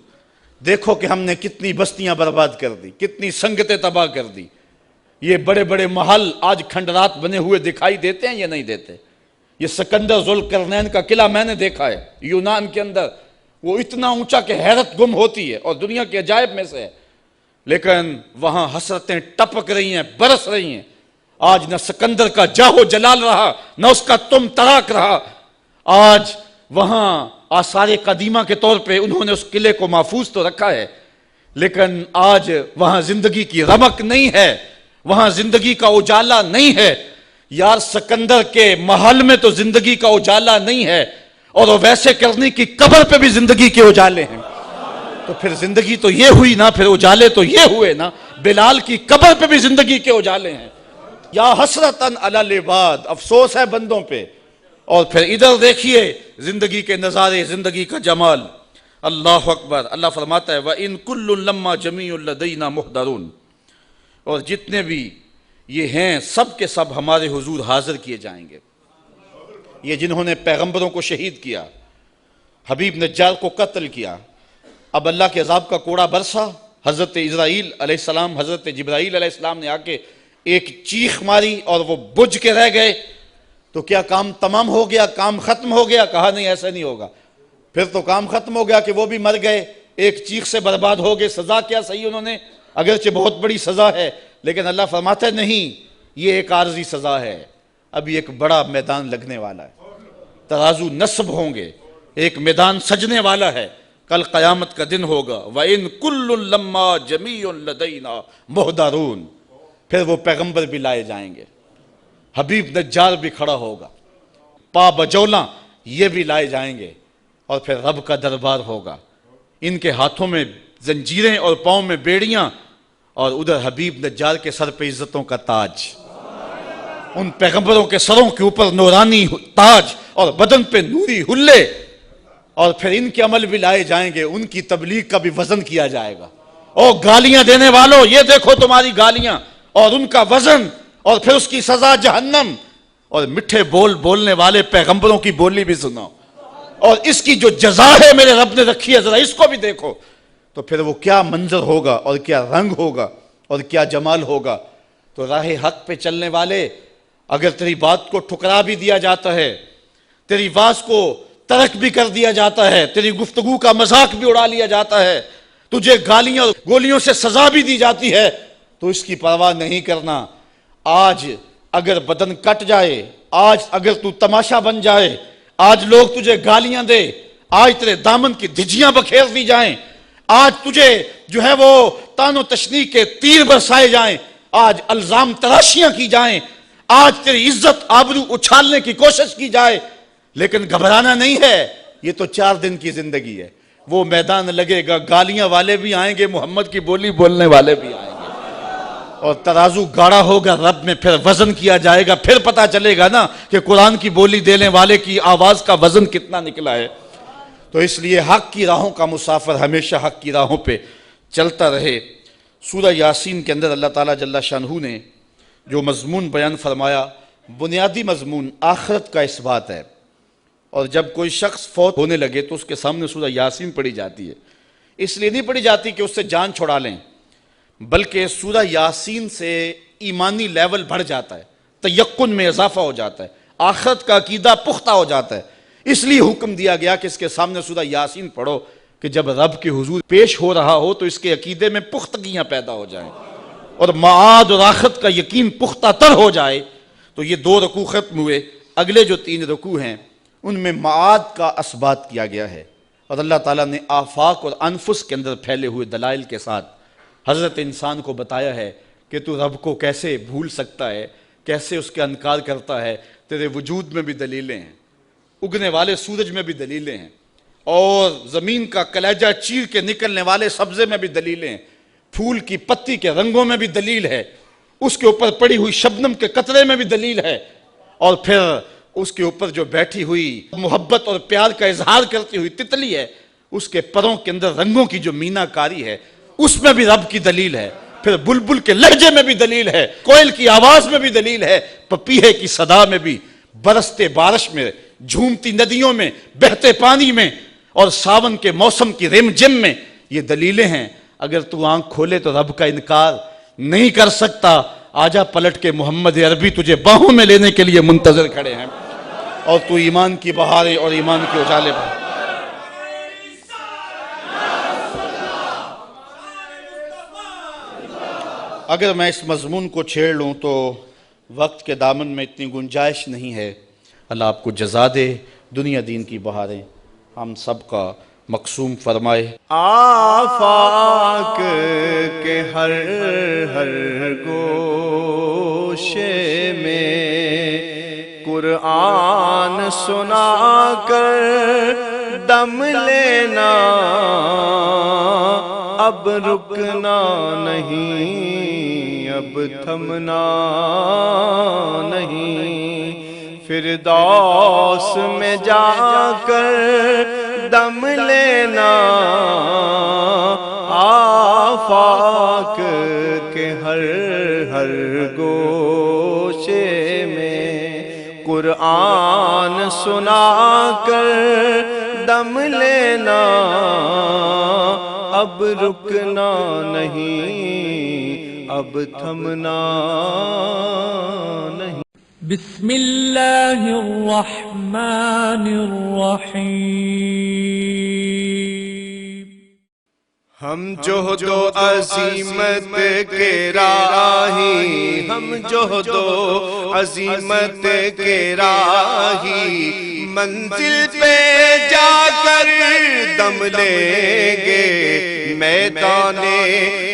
دیکھو کہ ہم نے کتنی بستیاں برباد کر دی، کتنی سنگتیں تباہ کر دی۔ یہ بڑے بڑے محل آج کھنڈرات بنے ہوئے دکھائی دیتے ہیں یا نہیں دیتے؟ یہ سکندر ذوالقرنین کا قلعہ میں نے دیکھا ہے یونان کے اندر، وہ اتنا اونچا کہ حیرت گم ہوتی ہے اور دنیا کے عجائب میں سے ہے، لیکن وہاں حسرتیں ٹپک رہی ہیں، برس رہی ہیں۔ آج نہ سکندر کا جاہو جلال رہا، نہ اس کا تم تراک رہا۔ آج وہاں آثار قدیمہ کے طور پہ انہوں نے اس قلعے کو محفوظ تو رکھا ہے، لیکن آج وہاں زندگی کی رمق نہیں ہے، وہاں زندگی کا اجالا نہیں ہے۔ یار سکندر کے محل میں تو زندگی کا اجالا نہیں ہے، اور وہ ویسے کرنی کی قبر پہ بھی زندگی کے اجالے ہیں۔ تو پھر زندگی تو یہ ہوئی نا، پھر اجالے تو یہ ہوئے نا، بلال کی قبر پہ بھی زندگی کے اجالے ہیں۔ یا حسرتاً علی العباد، افسوس ہے بندوں پہ۔ اور پھر ادھر دیکھیے زندگی کے نظارے، زندگی کا جمال۔ اللہ اکبر۔ اللہ فرماتا ہے وَإِن كُلٌّ لَمَّا جَمِيعٌ لَدَيْنَا مُحْضَرُونَ، اور جتنے بھی یہ ہیں سب کے سب ہمارے حضور حاضر کیے جائیں گے۔ یہ جنہوں نے پیغمبروں کو شہید کیا، حبیب نجار کو قتل کیا، اب اللہ کے عذاب کا کوڑا برسا، حضرت اسرائیل علیہ السلام، حضرت جبرائیل علیہ السلام نے آ کے ایک چیخ ماری اور وہ بجھ کے رہ گئے، تو کیا کام تمام ہو گیا؟ کام ختم ہو گیا؟ کہا نہیں، ایسا نہیں ہوگا۔ پھر تو کام ختم ہو گیا کہ وہ بھی مر گئے، ایک چیخ سے برباد ہو گئے۔ سزا کیا صحیح انہوں نے، اگرچہ بہت بڑی سزا ہے، لیکن اللہ فرماتا ہے نہیں، یہ ایک عارضی سزا ہے، ابھی ایک بڑا میدان لگنے والا ہے، ترازو نصب ہوں گے، ایک میدان سجنے والا ہے، کل قیامت کا دن ہوگا۔ وَإِن كُلٌّ لَمَّا جَمِيعٌ لَدَيْنَا مُحْضَرُونَ، پھر وہ پیغمبر بھی لائے جائیں گے، حبیب نجار بھی کھڑا ہوگا، پا بجولاں یہ بھی لائے جائیں گے، اور پھر رب کا دربار ہوگا، ان کے ہاتھوں میں زنجیریں اور پاؤں میں بیڑیاں، اور ادھر حبیب نجار کے سر پہ عزتوں کا تاج، ان پیغمبروں کے سروں کے اوپر نورانی تاج اور بدن پہ نوری حلے، اور پھر ان کے عمل بھی لائے جائیں گے، ان کی تبلیغ کا بھی وزن کیا جائے گا۔ او گالیاں دینے والوں، یہ دیکھو تمہاری گالیاں اور ان کا وزن، اور پھر اس کی سزا جہنم، اور میٹھے بول بولنے والے پیغمبروں کی بولی بھی سنو، اور اس کی جو جزا ہے میرے رب نے رکھی ہے ذرا اس کو بھی دیکھو، تو پھر وہ کیا منظر ہوگا اور کیا رنگ ہوگا اور کیا جمال ہوگا۔ تو راہ حق پہ چلنے والے، اگر تیری بات کو ٹھکرا بھی دیا جاتا ہے، تیری واز کو ترک بھی کر دیا جاتا ہے، تیری گفتگو کا مذاق بھی اڑا لیا جاتا ہے، تجھے گالیاں گولیوں سے سزا بھی دی جاتی ہے، تو اس کی پرواہ نہیں کرنا۔ آج اگر بدن کٹ جائے، آج اگر تو تماشا بن جائے، آج لوگ تجھے گالیاں دے، آج تیرے دامن کی دھجیاں بکھیر دی جائیں، آج تجھے جو ہے وہ تان و تشنیع کے تیر برسائے جائیں، آج الزام تراشیاں کی جائیں، آج تیری عزت آبرو اچھالنے کی کوشش کی جائے، لیکن گھبرانا نہیں ہے، یہ تو 4 دن کی زندگی ہے، وہ میدان لگے گا، گالیاں والے بھی آئیں گے، محمد کی بولی بولنے والے بھی آئیں گے، اور ترازو گاڑا ہوگا رب میں، پھر وزن کیا جائے گا، پھر پتا چلے گا نا کہ قرآن کی بولی دینے والے کی آواز کا وزن کتنا نکلا ہے۔ تو اس لیے حق کی راہوں کا مسافر ہمیشہ حق کی راہوں پہ چلتا رہے۔ سورہ یاسین کے اندر اللہ تعالیٰ جل شانہ نے جو مضمون بیان فرمایا، بنیادی مضمون آخرت کا اس بات ہے، اور جب کوئی شخص فوت ہونے لگے تو اس کے سامنے سورہ یاسین پڑھی جاتی ہے، اس لیے نہیں پڑھی جاتی کہ اس سے جان چھڑا لیں، بلکہ سورہ یاسین سے ایمانی لیول بڑھ جاتا ہے، تیقن میں اضافہ ہو جاتا ہے، آخرت کا عقیدہ پختہ ہو جاتا ہے۔ اس لیے حکم دیا گیا کہ اس کے سامنے سورہ یاسین پڑھو کہ جب رب کے حضور پیش ہو رہا ہو تو اس کے عقیدے میں پختگیاں پیدا ہو جائیں اور معاد اور آخرت کا یقین پختہ تر ہو جائے۔ تو یہ 2 رکوع ختم ہوئے، اگلے جو 3 رکوع ہیں ان میں معاد کا اثبات کیا گیا ہے، اور اللہ تعالیٰ نے آفاق اور انفس کے اندر پھیلے ہوئے دلائل کے ساتھ حضرت انسان کو بتایا ہے کہ تو رب کو کیسے بھول سکتا ہے، کیسے اس کا انکار کرتا ہے۔ تیرے وجود میں بھی دلیلیں ہیں، اگنے والے سورج میں بھی دلیلیں ہیں، اور زمین کا کلیجہ چیر کے نکلنے والے سبزے میں بھی دلیلیں ہیں، پھول کی پتی کے رنگوں میں بھی دلیل ہے، اس کے اوپر پڑی ہوئی شبنم کے قطرے میں بھی دلیل ہے، اور پھر اس کے اوپر جو بیٹھی ہوئی محبت اور پیار کا اظہار کرتی ہوئی تتلی ہے، اس کے پروں کے اندر رنگوں کی جو مینا کاری ہے، اس میں بھی رب کی دلیل ہے۔ پھر بلبل کے لہجے میں بھی دلیل ہے، کوئل کی آواز میں بھی دلیل ہے، پپیہے کی صدا میں بھی، برستے بارش میں، جھومتی ندیوں میں، بہتے پانی میں، اور ساون کے موسم کی رم جم میں یہ دلیلیں ہیں۔ اگر تو آنکھ کھولے تو رب کا انکار نہیں کر سکتا۔ آجا پلٹ کے محمد عربی تجھے باہوں میں لینے کے لیے منتظر کھڑے ہیں، اور تو ایمان کی بہاریں اور ایمان کے اجالے پر۔ اگر میں اس مضمون کو چھیڑ لوں تو وقت کے دامن میں اتنی گنجائش نہیں ہے۔ اللہ آپ کو جزا دے، دنیا دین کی بہاریں ہم سب کا مقسوم فرمائے۔ آفاق کے ہر ہر گوشے میں قرآن سنا کر دم لینا، اب رکنا نہیں، اب تھمنا نہیں، فردوس میں جا کر دم لینا، آفاق کے ہر ہر گوشے میں قرآن سنا کر دم لینا، اب رکنا نہیں، اب تھمنا نہیں۔ بسم اللہ الرحمن الرحیم۔ ہم جہد و عظیمت کے راہی، ہم جہد و عظیمت کے راہی، منزل پہ جا کر دم لیں گے، میدان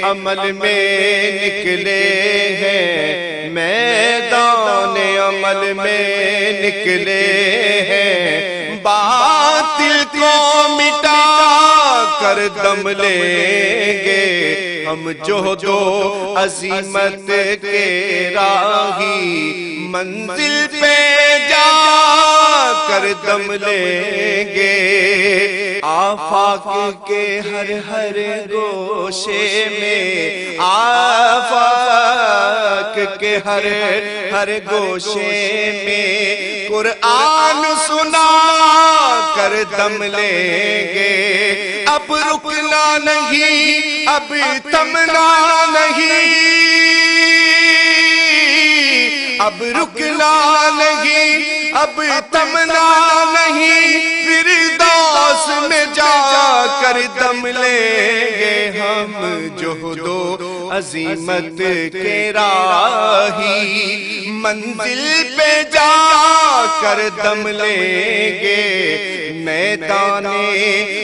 عمل میں نکلے ہیں، میدان عمل میں نکلے ہیں، باطل کو مٹا کر دم لیں گے، ہم جہد و عظیمت کے راہی، منزل پہ جا کر دم لیں گے، آفاق کے ہر ہر گوشے میں، آفاق کے ہر ہر گوشے میں قرآن سنا کر دم لیں گے، اب رکنا نہیں، اب تھمنا نہیں، اب رکنا نہیں، اب تھمنا نہیں، فردوس میں جا کر دم لیں گے، ہم جہد و عظیمت کے راہی، منزل پہ جا کر دم لیں گے، میدان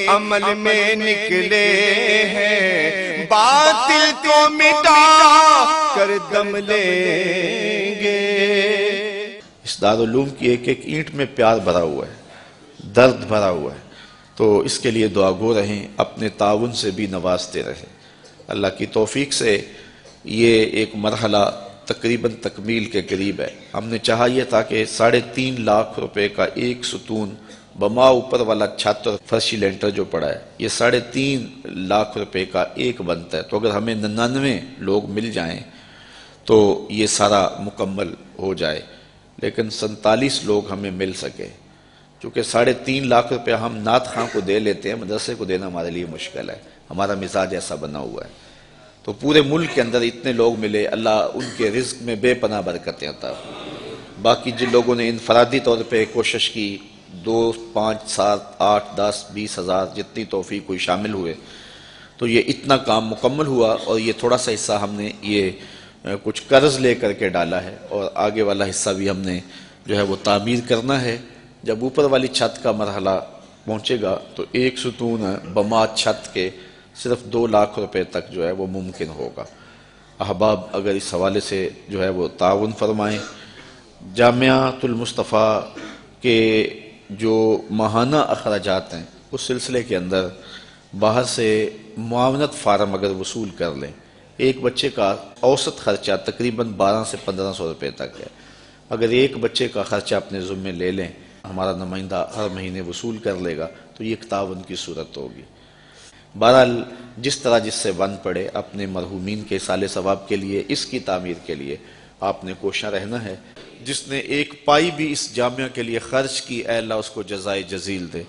عمل میں نکلے ہیں، باطل کو مٹا کر دم لیں گے۔ اس دارالعلوم کی ایک ایک اینٹ میں پیار بھرا ہوا ہے، درد بھرا ہوا ہے، تو اس کے لیے دعا گو رہیں، اپنے تعاون سے بھی نوازتے رہیں۔ اللہ کی توفیق سے یہ ایک مرحلہ تقریباً تکمیل کے قریب ہے۔ ہم نے چاہا یہ تھا کہ 3.5 لاکھ روپے کا ایک ستون بما اوپر والا چھت اور فرشی لینٹر جو پڑا ہے، یہ 3.5 لاکھ روپے کا ایک بنتا ہے، تو اگر ہمیں 99 لوگ مل جائیں تو یہ سارا مکمل ہو جائے، لیکن 47 لوگ ہمیں مل سکے، چونکہ 3.5 لاکھ روپے ہم نعت خواں کو دے لیتے ہیں، مدرسے کو دینا ہمارے لیے مشکل ہے، ہمارا مزاج ایسا بنا ہوا ہے۔ تو پورے ملک کے اندر اتنے لوگ ملے، اللہ ان کے رزق میں بے پناہ برکتیں عطا فرمائے۔ باقی جن لوگوں نے انفرادی طور پہ کوشش کی، 2، 5، 7، 8، 10، 20 ہزار جتنی توفیق کوئی شامل ہوئے، تو یہ اتنا کام مکمل ہوا، اور یہ تھوڑا سا حصہ ہم نے یہ کچھ قرض لے کر کے ڈالا ہے، اور آگے والا حصہ بھی ہم نے جو ہے وہ تعمیر کرنا ہے۔ جب اوپر والی چھت کا مرحلہ پہنچے گا تو ایک ستون بما چھت کے صرف 2 لاکھ روپے تک جو ہے وہ ممکن ہوگا۔ احباب اگر اس حوالے سے جو ہے وہ تعاون فرمائیں۔ جامعۃ المصطفیٰ کے جو ماہانہ اخراجات ہیں اس سلسلے کے اندر باہر سے معاونت فارم اگر وصول کر لیں، ایک بچے کا اوسط خرچہ تقریباً 1200 سے 1500 روپے تک ہے۔ اگر ایک بچے کا خرچہ اپنے ذمے لے لیں، ہمارا نمائندہ ہر مہینے وصول کر لے گا، تو یہ ایک تعاون کی صورت ہوگی۔ بہرحال جس طرح جس سے بن پڑے، اپنے مرحومین کے اصالِ ثواب کے لیے، اس کی تعمیر کے لیے آپ نے کوشاں رہنا ہے۔ جس نے ایک پائی بھی اس جامعہ کے لیے خرچ کی، اے اللہ اس کو جزائے جزیل دے۔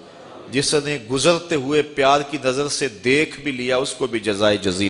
جس نے گزرتے ہوئے پیار کی نظر سے دیکھ بھی لیا، اس کو بھی جزائے جزیل